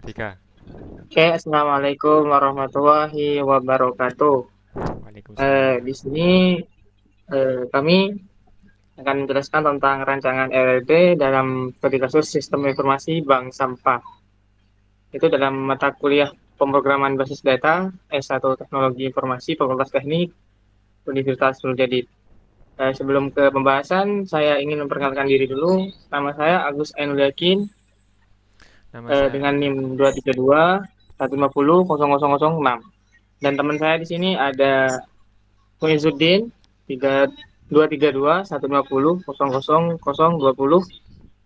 Tika. Oke, assalamualaikum warahmatullahi wabarakatuh. Waalaikumsalam. Di sini kami akan menjelaskan tentang rancangan LLD dalam studi kasus Sistem Informasi Bank Sampah. Itu dalam mata kuliah Pemrograman Basis Data S1 Teknologi Informasi Fakultas Teknik Universitas Nurjadid. Sebelum ke pembahasan, saya ingin memperkenalkan diri dulu. Nama saya Agus Ainul Yakin Nama saya dengan NIM 232 150 0006. Dan teman saya di sini ada Muizuddin 232 150 0020,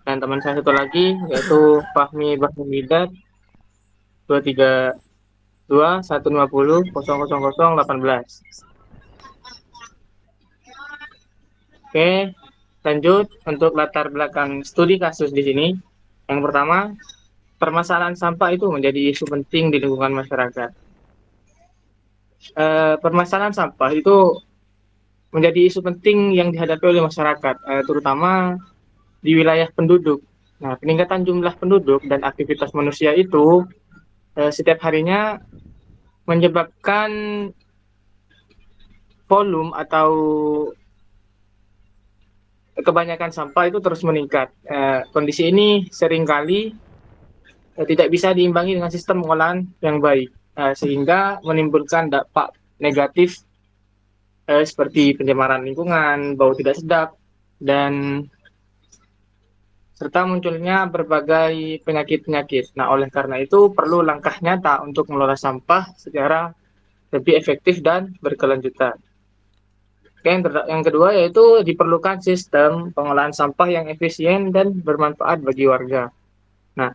dan teman saya satu lagi yaitu Fahmi Bahmumidat 232 150 0018. Oke, lanjut untuk latar belakang studi kasus di sini. Yang pertama, permasalahan sampah itu menjadi isu penting di lingkungan masyarakat. Permasalahan sampah itu menjadi isu penting yang dihadapi oleh masyarakat, terutama di wilayah penduduk. Nah, peningkatan jumlah penduduk dan aktivitas manusia itu setiap harinya menyebabkan volume atau kebanyakan sampah itu terus meningkat. Kondisi ini seringkali tidak bisa diimbangi dengan sistem pengolahan yang baik, sehingga menimbulkan dampak negatif seperti pencemaran lingkungan, bau tidak sedap, dan serta munculnya berbagai penyakit-penyakit. Nah, oleh karena itu perlu langkah nyata untuk mengelola sampah secara lebih efektif dan berkelanjutan. Oke, yang kedua yaitu diperlukan sistem pengolahan sampah yang efisien dan bermanfaat bagi warga. Nah,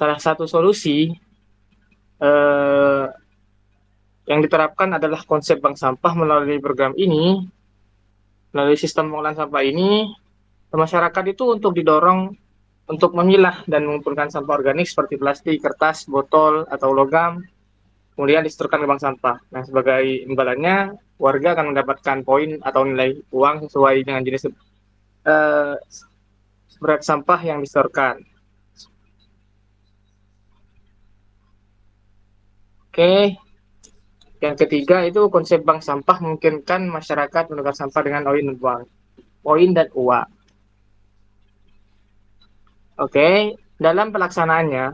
salah satu solusi eh, yang diterapkan adalah konsep bank sampah. Melalui program ini, melalui sistem pengolahan sampah ini, masyarakat itu untuk didorong untuk memilah dan mengumpulkan sampah organik seperti plastik, kertas, botol, atau logam, kemudian disetorkan ke bank sampah. Nah, sebagai imbalannya, warga akan mendapatkan poin atau nilai uang sesuai dengan jenis berat sampah yang disetorkan. Oke, yang ketiga itu konsep bank sampah memungkinkan masyarakat menukar sampah dengan poin dan uang. Oke, dalam pelaksanaannya,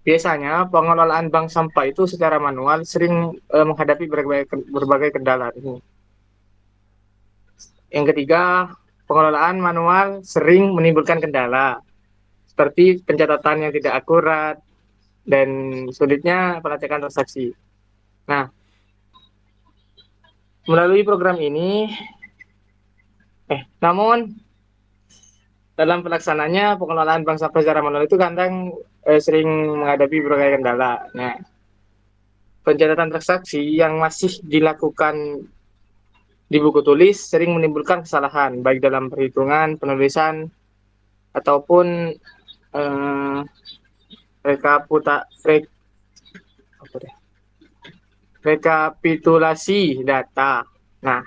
biasanya pengelolaan bank sampah itu secara manual sering menghadapi berbagai kendala. Yang ketiga, pengelolaan manual sering menimbulkan kendala, seperti pencatatan yang tidak akurat dan sulitnya pelacakan transaksi. Nah, melalui program ini, namun dalam pelaksananya pengelolaan bank sampah secara manual itu kadang sering menghadapi berbagai kendala. Nah, pencatatan transaksi yang masih dilakukan di buku tulis sering menimbulkan kesalahan, baik dalam perhitungan, penulisan, ataupun eh, rekaputa, re, apa deh, rekapitulasi data. Nah,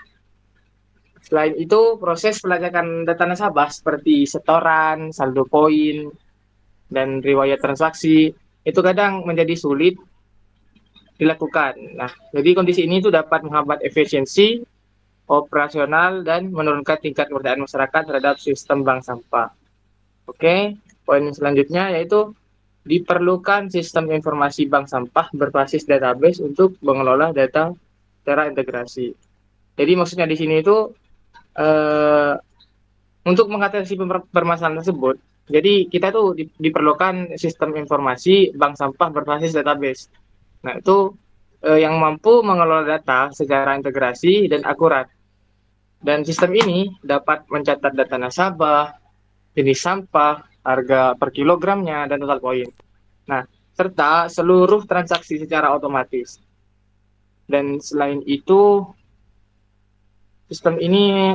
selain itu, proses pelacakan data nasabah seperti setoran, saldo poin, dan riwayat transaksi itu kadang menjadi sulit dilakukan. Nah, jadi kondisi ini itu dapat menghambat efisiensi operasional dan menurunkan tingkat kepercayaan masyarakat terhadap sistem bank sampah. Oke, poin selanjutnya yaitu diperlukan sistem informasi bank sampah berbasis database untuk mengelola data secara integrasi. Jadi maksudnya di sini itu eh, untuk mengatasi permasalahan tersebut, jadi kita tuh diperlukan sistem informasi bank sampah berbasis database. Nah, itu yang mampu mengelola data secara integrasi dan akurat. Dan sistem ini dapat mencatat data nasabah, jenis sampah, harga per kilogramnya, dan total poin. Nah, serta seluruh transaksi secara otomatis. Dan selain itu, sistem ini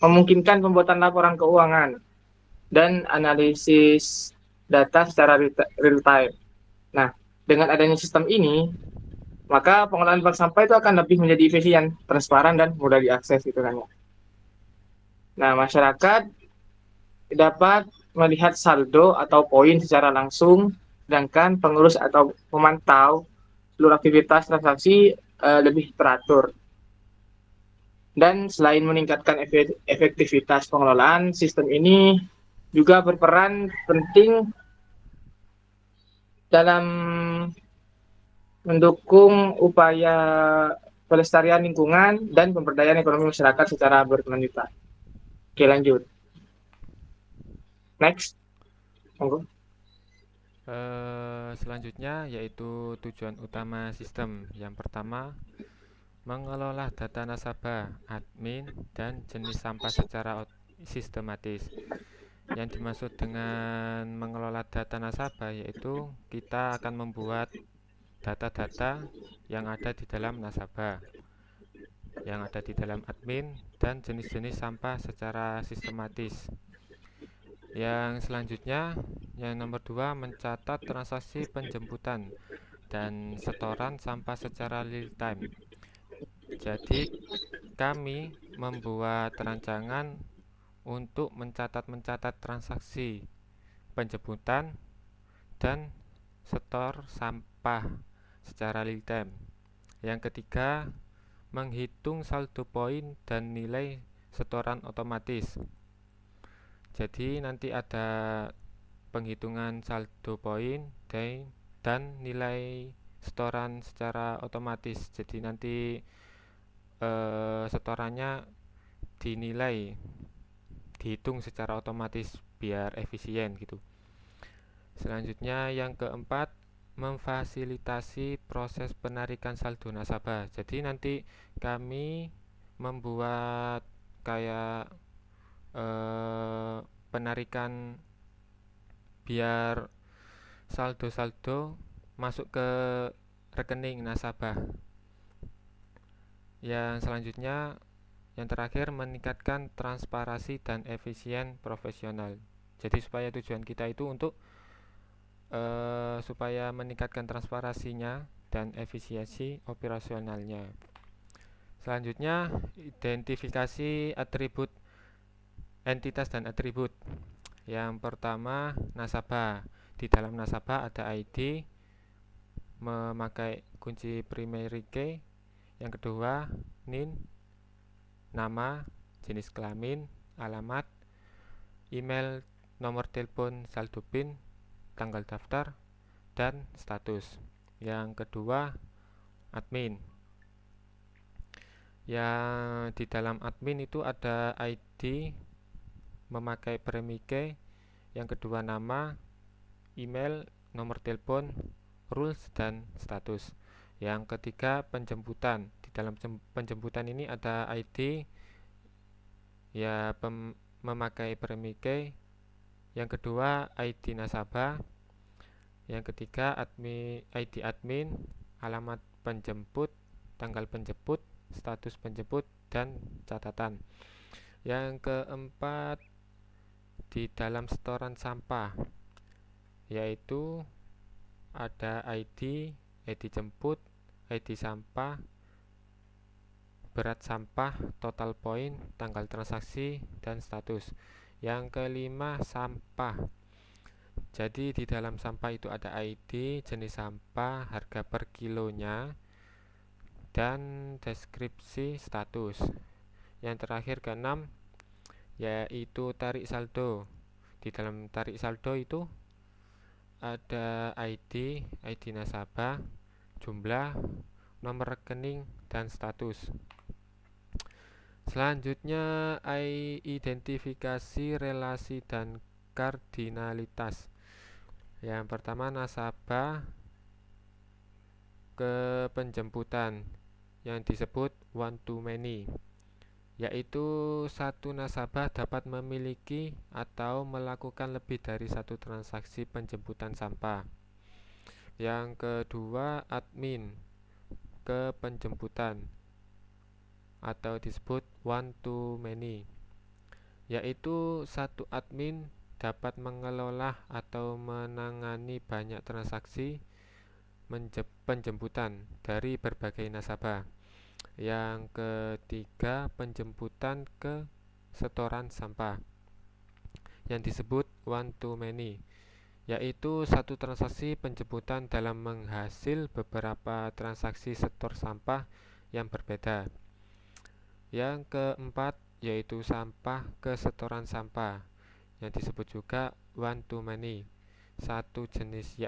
memungkinkan pembuatan laporan keuangan dan analisis data secara real time. Nah, dengan adanya sistem ini, maka pengelolaan bank sampah itu akan lebih menjadi efisien, transparan, dan mudah diakses gitu kan ya. Nah, masyarakat dapat melihat saldo atau poin secara langsung sedangkan pengurus atau pemantau seluruh aktivitas transaksi lebih teratur. Dan selain meningkatkan efektivitas pengelolaan, sistem ini juga berperan penting dalam mendukung upaya pelestarian lingkungan dan pemberdayaan ekonomi masyarakat secara berkelanjutan. Oke, lanjut. Next. Monggo. Selanjutnya yaitu tujuan utama sistem. Yang pertama, mengelola data nasabah, admin, dan jenis sampah secara sistematis. Yang dimaksud dengan mengelola data nasabah yaitu kita akan membuat data-data yang ada di dalam nasabah, yang ada di dalam admin, dan jenis-jenis sampah secara sistematis. Yang selanjutnya, yang nomor 2, mencatat transaksi penjemputan dan setoran sampah secara real time. Jadi, kami membuat rancangan untuk mencatat transaksi penjemputan dan setor sampah secara real time. Yang ketiga, menghitung saldo poin dan nilai setoran otomatis. Jadi nanti ada penghitungan saldo poin dan nilai setoran secara otomatis. Jadi nanti setorannya dinilai, dihitung secara otomatis biar efisien gitu. Selanjutnya yang keempat, memfasilitasi proses penarikan saldo nasabah. Jadi nanti kami membuat kayak penarikan biar saldo-saldo masuk ke rekening nasabah. Yang selanjutnya, yang terakhir, meningkatkan transparansi dan efisien profesional. Jadi supaya tujuan kita itu untuk supaya meningkatkan transparansinya dan efisiensi operasionalnya. Selanjutnya, identifikasi atribut entitas dan atribut. Yang pertama, nasabah. Di dalam nasabah ada ID, memakai kunci primary key. Yang kedua, NIN, nama, jenis kelamin, alamat, email, nomor telepon, saldo PIN, tanggal daftar, dan status. Yang kedua, admin. Yang di dalam admin itu ada ID, memakai primary key. Yang kedua, nama, email, nomor telepon, rules, dan status. Yang ketiga, penjemputan. Di dalam penjemputan ini ada ID, ya memakai primary key. Yang kedua, ID nasabah. Yang ketiga, ID admin, alamat penjemput, tanggal penjemput, status penjemput, dan catatan. Yang keempat, di dalam setoran sampah, yaitu ada ID jemput, ID sampah, berat sampah, total poin, tanggal transaksi, dan status. Yang kelima, sampah. Jadi di dalam sampah itu ada ID, jenis sampah, harga per kilonya, dan deskripsi status. Yang terakhir keenam, yaitu tarik saldo. Di dalam tarik saldo itu ada ID nasabah, jumlah, nomor rekening, dan status. Selanjutnya, identifikasi relasi dan kardinalitas. Yang pertama, nasabah ke penjemputan yang disebut one to many, yaitu satu nasabah dapat memiliki atau melakukan lebih dari satu transaksi penjemputan sampah. Yang kedua, admin ke penjemputan atau disebut one to many, yaitu satu admin dapat mengelola atau menangani banyak transaksi penjemputan dari berbagai nasabah. Yang ketiga, penjemputan ke setoran sampah yang disebut one to many, yaitu satu transaksi penjemputan dalam menghasil beberapa transaksi setor sampah yang berbeda. Yang keempat yaitu sampah kesetoran sampah yang disebut juga one to many. Satu jenis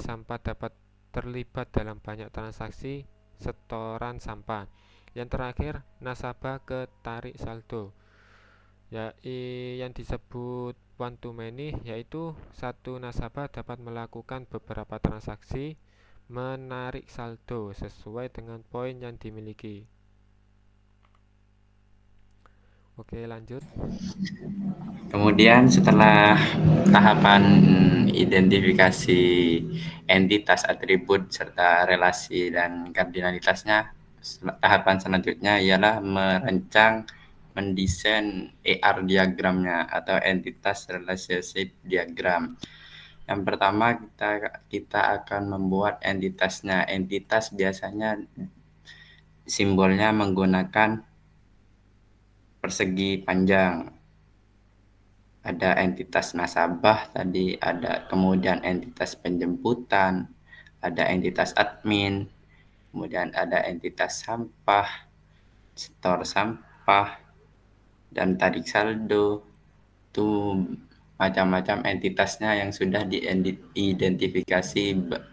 sampah dapat terlibat dalam banyak transaksi setoran sampah. Yang terakhir, nasabah ke tarik saldo. Yang disebut one to many yaitu satu nasabah dapat melakukan beberapa transaksi menarik saldo sesuai dengan poin yang dimiliki. Oke, lanjut. Kemudian setelah tahapan identifikasi entitas, atribut, serta relasi dan kardinalitasnya, tahapan selanjutnya ialah mendesain ER diagramnya atau entitas relationship diagram. Yang pertama kita akan membuat entitasnya. Entitas biasanya simbolnya menggunakan persegi panjang. Ada entitas nasabah tadi, ada kemudian entitas penjemputan, ada entitas admin, kemudian ada entitas sampah, setor sampah, dan tarik saldo. Itu macam-macam entitasnya yang sudah diidentifikasi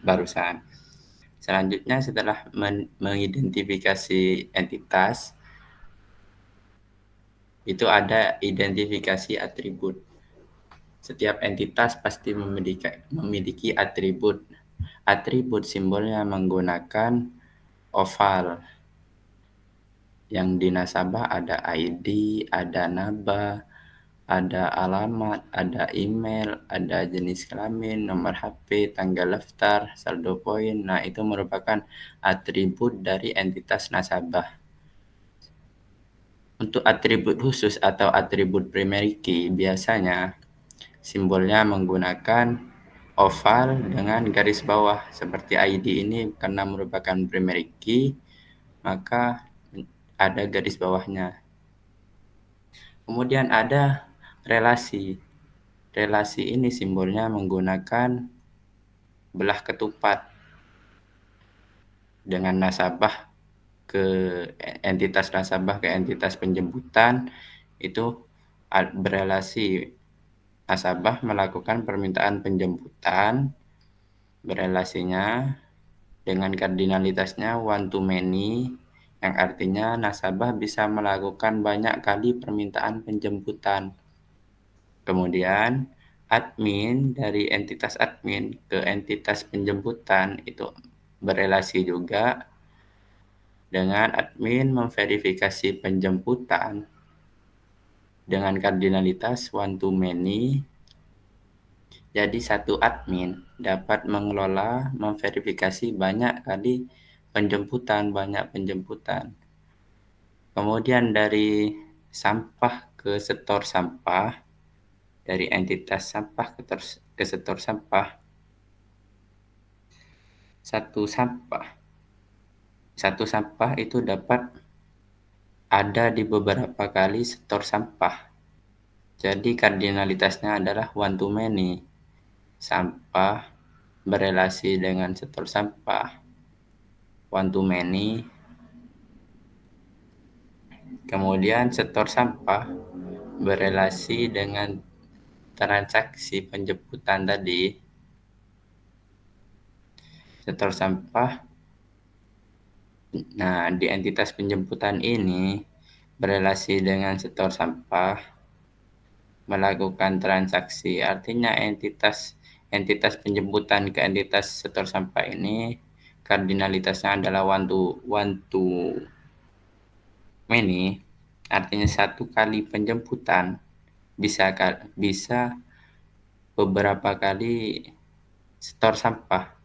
barusan. Selanjutnya setelah mengidentifikasi entitas, itu ada identifikasi atribut. Setiap entitas pasti memiliki atribut. Atribut simbolnya menggunakan oval. Yang di nasabah ada ID, ada naba, ada alamat, ada email, ada jenis kelamin, nomor HP, tanggal daftar, saldo poin. Nah, itu merupakan atribut dari entitas nasabah. Untuk atribut khusus atau atribut primary key, biasanya simbolnya menggunakan oval dengan garis bawah. Seperti ID ini karena merupakan primary key, maka ada garis bawahnya. Kemudian ada relasi. Relasi ini simbolnya menggunakan belah ketupat dengan nasabah ke entitas nasabah ke entitas penjemputan, itu berelasi. Nasabah melakukan permintaan penjemputan, berelasinya dengan kardinalitasnya one to many, yang artinya nasabah bisa melakukan banyak kali permintaan penjemputan. Kemudian admin dari entitas admin ke entitas penjemputan itu berelasi juga dengan admin memverifikasi penjemputan dengan kardinalitas one to many. Jadi satu admin dapat mengelola, memverifikasi banyak kali banyak penjemputan. Kemudian dari sampah ke setor sampah, dari entitas sampah ke setor sampah, satu sampah itu dapat ada di beberapa kali setor sampah. Jadi kardinalitasnya adalah one to many. Sampah berelasi dengan setor sampah, one to many. Kemudian setor sampah berelasi dengan transaksi penjemputan tadi. Setor sampah, nah di entitas penjemputan ini berelasi dengan setor sampah, melakukan transaksi. Artinya entitas penjemputan ke entitas setor sampah ini kardinalitasnya adalah one to many. Artinya satu kali penjemputan bisa beberapa kali setor sampah.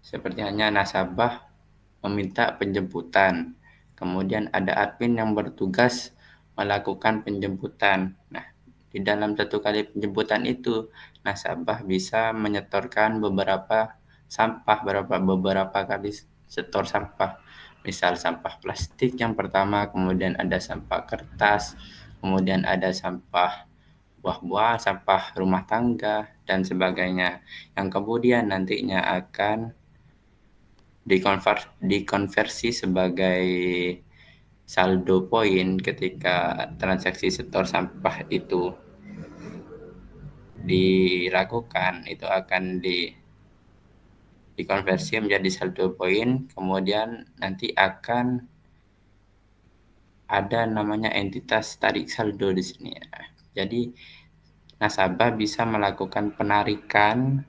Seperti hanya nasabah meminta penjemputan, kemudian ada admin yang bertugas melakukan penjemputan. Nah, di dalam satu kali penjemputan itu, nasabah bisa menyetorkan beberapa kali setor sampah. Misal sampah plastik yang pertama, kemudian ada sampah kertas, kemudian ada sampah buah-buahan, sampah rumah tangga, dan sebagainya, yang kemudian nantinya akan dikonversi sebagai saldo poin ketika transaksi setor sampah itu dilakukan. Itu akan dikonversi menjadi saldo poin, kemudian nanti akan ada namanya entitas tarik saldo di sini ya. Jadi nasabah bisa melakukan penarikan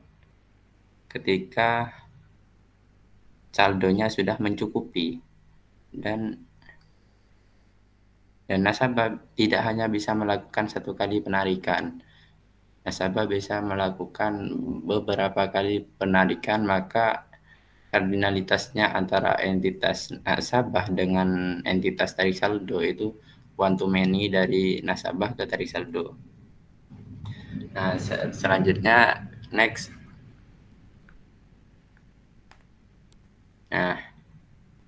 ketika saldonya sudah mencukupi, dan nasabah tidak hanya bisa melakukan satu kali penarikan. Nasabah bisa melakukan beberapa kali penarikan, maka kardinalitasnya antara entitas nasabah dengan entitas tarik saldo itu one to many dari nasabah ke tarik saldo. Nah, selanjutnya next. Nah,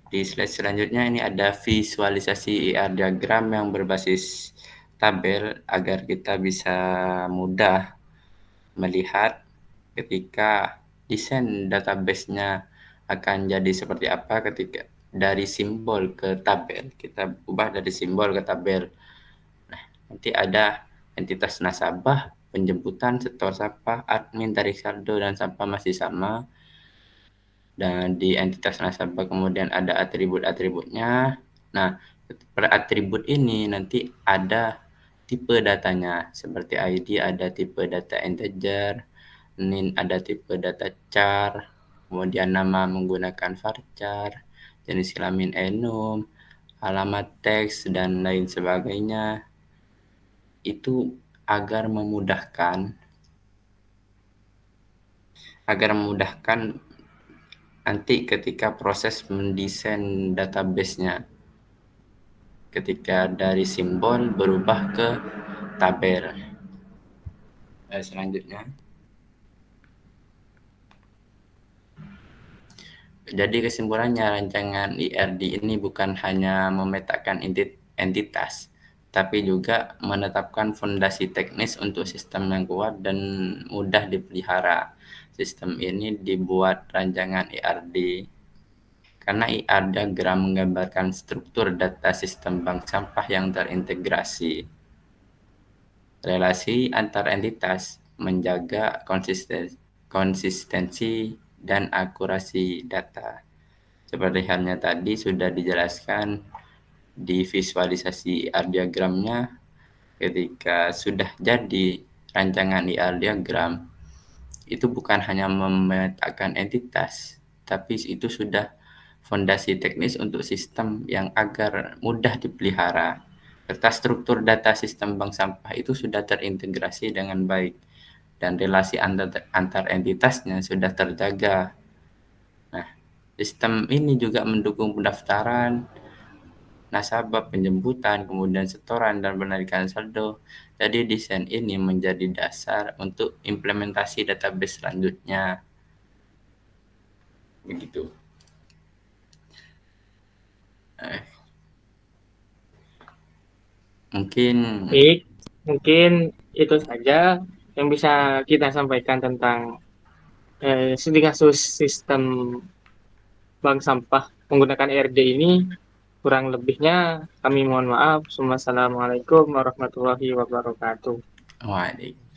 di slide selanjutnya ini ada visualisasi IR diagram yang berbasis tabel agar kita bisa mudah melihat ketika desain database-nya akan jadi seperti apa ketika dari simbol ke tabel. Kita ubah dari simbol ke tabel. Nah, nanti ada entitas nasabah, penjemputan, setor sampah, admin, tarik saldo, dan sampah masih sama. Dan di entitas nasabah kemudian ada atribut-atributnya. Nah, per atribut ini nanti ada tipe datanya. Seperti ID ada tipe data integer, NIN ada tipe data char, kemudian nama menggunakan varchar, jenis kelamin enum, alamat teks, dan lain sebagainya. Itu agar memudahkan nanti ketika proses mendesain database-nya, ketika dari simbol berubah ke tabel. Selanjutnya, jadi kesimpulannya, rancangan IRD ini bukan hanya memetakan entitas, tapi juga menetapkan fondasi teknis untuk sistem yang kuat dan mudah dipelihara. Sistem ini dibuat rancangan IRD karena IR diagram menggambarkan struktur data sistem bank sampah yang terintegrasi. Relasi antar entitas menjaga konsistensi dan akurasi data. Seperti halnya tadi sudah dijelaskan di visualisasi IR diagramnya, ketika sudah jadi rancangan IR diagram, itu bukan hanya memetakan entitas, tapi itu sudah fondasi teknis untuk sistem yang agar mudah dipelihara. Serta struktur data sistem bank sampah itu sudah terintegrasi dengan baik dan relasi antar entitasnya sudah terjaga. Nah, sistem ini juga mendukung pendaftaran nasabah, penjemputan, kemudian setoran, dan penarikan saldo. Jadi desain ini menjadi dasar untuk implementasi database selanjutnya. Begitu. Mungkin itu saja yang bisa kita sampaikan tentang studi kasus sistem bank sampah menggunakan RD ini. Kurang lebihnya kami mohon maaf. Wassalamualaikum warahmatullahi wabarakatuh. Waalaikumsalam.